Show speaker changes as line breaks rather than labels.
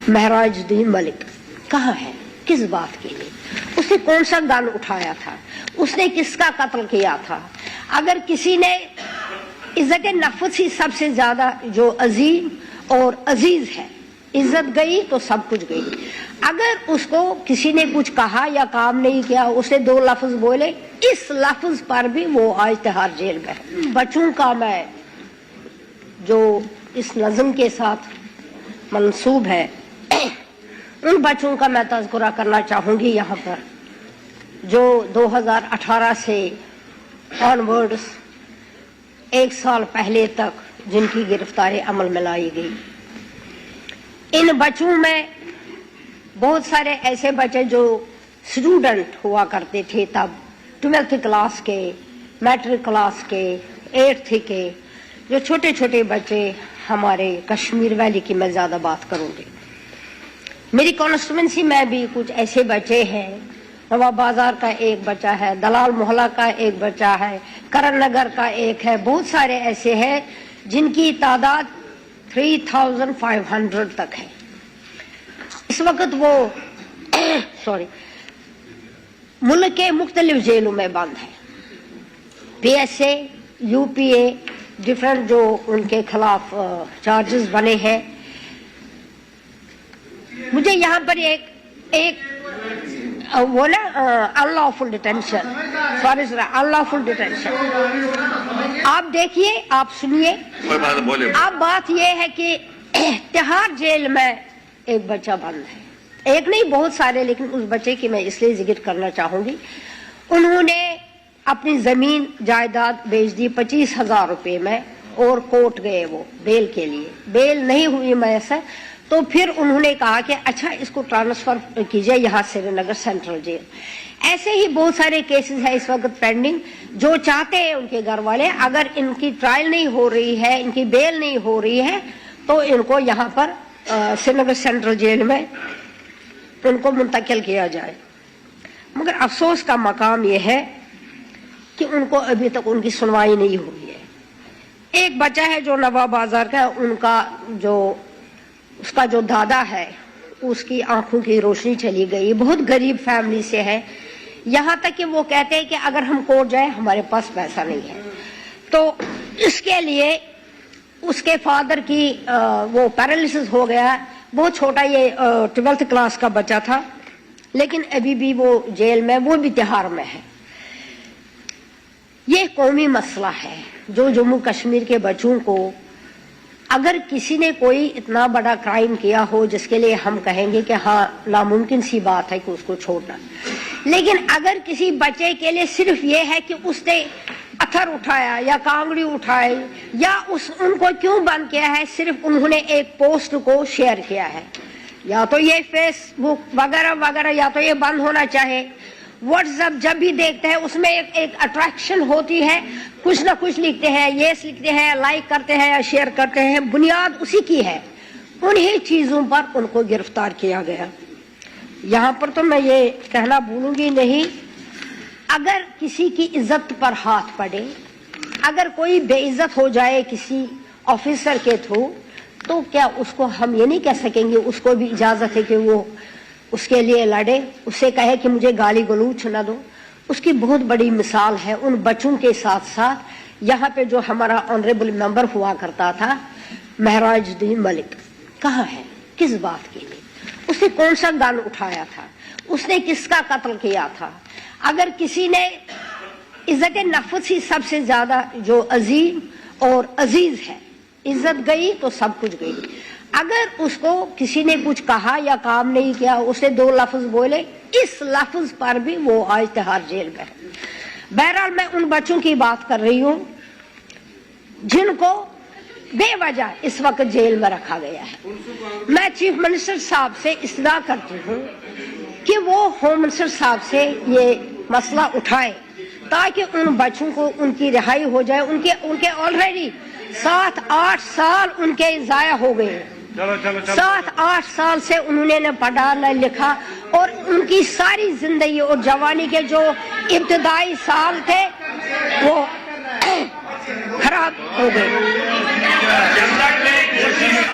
महराजुद्दीन मलिक कहाँ है, किस बात के लिए, उसने कौन सा गन उठाया था, उसने किसका कत्ल किया था। अगर किसी ने इज्जत नफ्स ही सबसे ज्यादा जो अजीम और अजीज है, इज्जत गई तो सब कुछ गई। अगर उसको किसी ने कुछ कहा या काम नहीं किया, उसे दो लफ्ज बोले, इस लफ्ज पर भी वो आज तिहाड़ जेल में है। बच्चों का मैं जो इस नज़म के साथ मंसूब है, उन बच्चों का मैं तज़किरा करना चाहूंगी यहाँ पर, जो 2018 से ऑनवर्ड्स एक साल पहले तक जिनकी गिरफ्तारी अमल में लाई गई। इन बच्चों में बहुत सारे ऐसे बच्चे जो स्टूडेंट हुआ करते थे तब, 12th क्लास के, मैट्रिक क्लास के, 8th के, जो छोटे छोटे बच्चे हमारे कश्मीर वैली की मैं ज्यादा बात करूंगी। मेरी कॉन्स्टिट्यूंसी में भी कुछ ऐसे बच्चे हैं, नवाब बाजार का एक बच्चा है, दलाल मोहल्ला का एक बच्चा है, करण नगर का एक है, बहुत सारे ऐसे हैं जिनकी तादाद 3500 तक है। इस वक्त वो मुल्क के मुख्तलिफ जेलों में बंद है। PSA, UPA, डिफरेंट जो उनके खिलाफ चार्जेस बने हैं। मुझे यहाँ पर एक वो ना unlawful detention, sorry sir, unlawful detention. आप देखिए, आप सुनिए। अब बात ये है कि तिहाड़ जेल में एक बच्चा बंद है, एक नहीं बहुत सारे, लेकिन उस बच्चे की मैं इसलिए जिक्र करना चाहूंगी, उन्होंने अपनी जमीन जायदाद बेच दी 25,000 रुपए में और कोर्ट गए वो बेल के लिए, बेल नहीं हुई मैसर, तो फिर उन्होंने कहा कि अच्छा इसको ट्रांसफर कीजिए यहाँ श्रीनगर सेंट्रल जेल। ऐसे ही बहुत सारे केसेस हैं इस वक्त पेंडिंग, जो चाहते हैं उनके घर वाले, अगर इनकी ट्रायल नहीं हो रही है, इनकी बेल नहीं हो रही है, तो इनको यहाँ पर श्रीनगर सेंट्रल जेल में उनको मुंतकिल किया जाए। मगर अफसोस का मकाम यह है कि उनको अभी तक उनकी सुनवाई नहीं हुई है। एक बच्चा है जो नवाब बाजार का, उनका जो उसका जो दादा है उसकी आंखों की रोशनी चली गई, बहुत गरीब फैमिली से है, यहाँ तक कि वो कहते हैं कि अगर हम कोर्ट जाए हमारे पास पैसा नहीं है। तो इसके लिए उसके फादर की वो पैरालिसिस हो गया, बहुत छोटा, ये 12th क्लास का बच्चा था, लेकिन अभी भी वो जेल में, वो भी तिहाड़ में है। ये कौमी मसला है जो जम्मू कश्मीर के बच्चों को, अगर किसी ने कोई इतना बड़ा क्राइम किया हो जिसके लिए हम कहेंगे कि हाँ नामुमकिन सी बात है कि उसको छोड़ना, लेकिन अगर किसी बच्चे के लिए सिर्फ ये है कि उसने पत्थर उठाया या कांगड़ी उठाई या उनको क्यों बंद किया है, सिर्फ उन्होंने एक पोस्ट को शेयर किया है, या तो ये फेसबुक वगैरह वगैरह, या तो ये बंद होना चाहे। व्हाट्सएप जब भी देखते हैं उसमें एक अट्रैक्शन होती है, कुछ ना कुछ लिखते हैं, यस लिखते हैं, लाइक करते हैं या शेयर करते हैं, बुनियाद उसी की है। उन्हीं चीजों पर उनको गिरफ्तार किया गया। यहाँ पर तो मैं ये कहना भूलूंगी नहीं, अगर किसी की इज्जत पर हाथ पड़े, अगर कोई बेइज्जत हो जाए किसी ऑफिसर के थ्रू, तो क्या उसको हम ये नहीं कह सकेंगे उसको भी इजाजत है कि वो उसके लिए लड़े, उससे कहे कि मुझे गाली गलौज न दो। उसकी बहुत बड़ी मिसाल है उन बच्चों के साथ साथ यहाँ पे जो हमारा ऑनरेबल मेंबर हुआ करता था महराजुद्दीन मलिक, कहाँ है, किस बात के लिए, उसने कौन सा गन उठाया था, उसने किसका कत्ल किया था। अगर किसी ने इज्जत नफ्स ही सबसे ज्यादा जो अजीम और अजीज है, इज्जत गई तो सब कुछ गई। अगर उसको किसी ने कुछ कहा या काम नहीं किया, उसे दो लफ्ज बोले, इस लफ्ज पर भी वो आज तिहाड़ जेल में है। बहरहाल मैं उन बच्चों की बात कर रही हूँ जिनको बेवजह इस वक्त जेल में रखा गया है। मैं चीफ मिनिस्टर साहब से इस्तदा करती हूँ कि वो होम मिनिस्टर साहब से ये मसला उठाए ताकि उन बच्चों को उनकी रिहाई हो जाए। उनके ऑलरेडी 7-8 साल उनके जाया हो गए। 7-8 साल से उन्होंने न पढ़ा न लिखा और उनकी सारी जिंदगी और जवानी के जो इब्तदाई साल थे वो खराब हो गए।